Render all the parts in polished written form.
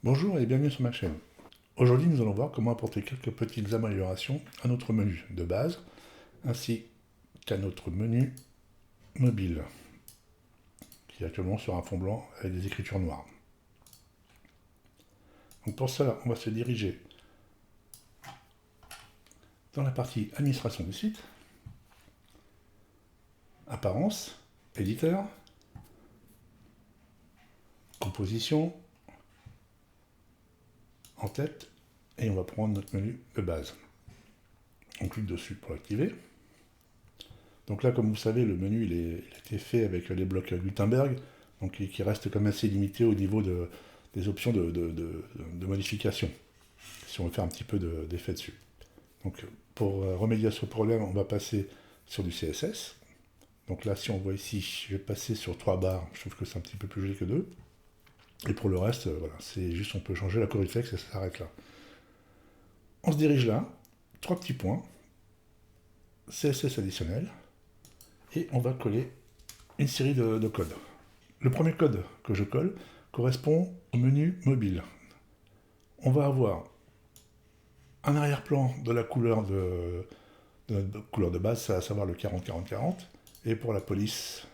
Bonjour et bienvenue sur ma chaîne. Aujourd'hui, nous allons voir comment apporter quelques petites améliorations à notre menu de base, ainsi qu'à notre menu mobile, qui est actuellement sur un fond blanc avec des écritures noires. Donc pour cela, on va se diriger dans la partie administration du site, apparence, éditeur, composition, en tête, et on va prendre notre menu de base. On clique dessus pour l'activer. Donc là, comme vous savez, le menu il a été fait avec les blocs Gutenberg, donc qui reste quand même assez limité au niveau des options de modification, si on veut faire un petit peu d'effet dessus. Donc pour remédier à ce problème, on va passer sur du CSS. Donc là, si on voit ici, je vais passer sur 3 barres, je trouve que c'est un petit peu plus joli que 2. Et pour le reste, voilà, c'est juste, on peut changer la corrigflex et ça s'arrête là. On se dirige là, 3 petits points, CSS additionnel, et on va coller une série de codes. Le premier code que je colle correspond au menu mobile. On va avoir un arrière-plan de la couleur de notre couleur de base, à savoir le 40-40-40, et pour la police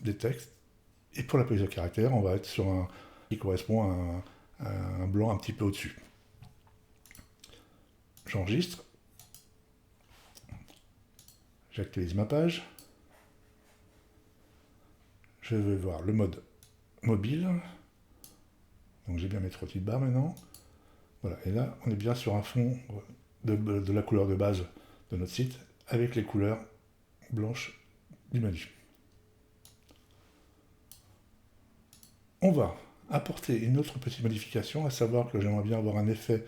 des textes, et pour la police de caractère, on va être sur un qui correspond à un blanc un petit peu au-dessus. J'enregistre, j'actualise ma page, je vais voir le mode mobile, donc j'ai bien mes 3 petites barres maintenant, voilà, et là on est bien sur un fond de la couleur de base de notre site, avec les couleurs blanches du menu. On va apporter une autre petite modification, à savoir que j'aimerais bien avoir un effet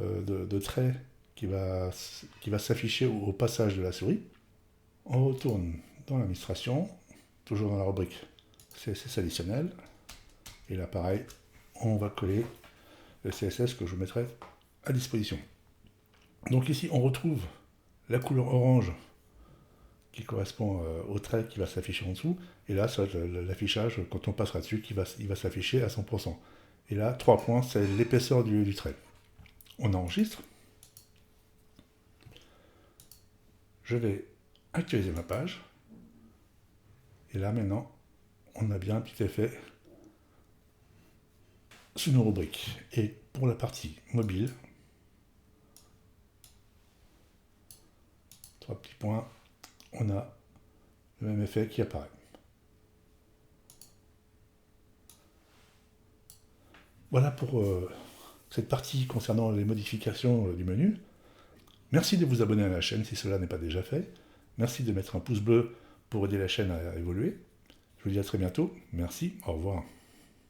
de trait qui va s'afficher au passage de la souris. On retourne dans l'administration, toujours dans la rubrique CSS additionnel, et là pareil, on va coller le CSS que je vous mettrai à disposition. Donc ici on retrouve la couleur orange qui correspond au trait qui va s'afficher en dessous, et là ça va être l'affichage quand on passera dessus il va s'afficher à 100%. Et là 3 points, c'est l'épaisseur du trait. On enregistre, je vais actualiser ma page, et là maintenant on a bien un petit effet sur nos rubriques. Et pour la partie mobile, 3 petits points, on a le même effet qui apparaît. Voilà pour cette partie concernant les modifications du menu. Merci de vous abonner à la chaîne si cela n'est pas déjà fait. Merci de mettre un pouce bleu pour aider la chaîne à évoluer. Je vous dis à très bientôt. Merci, au revoir.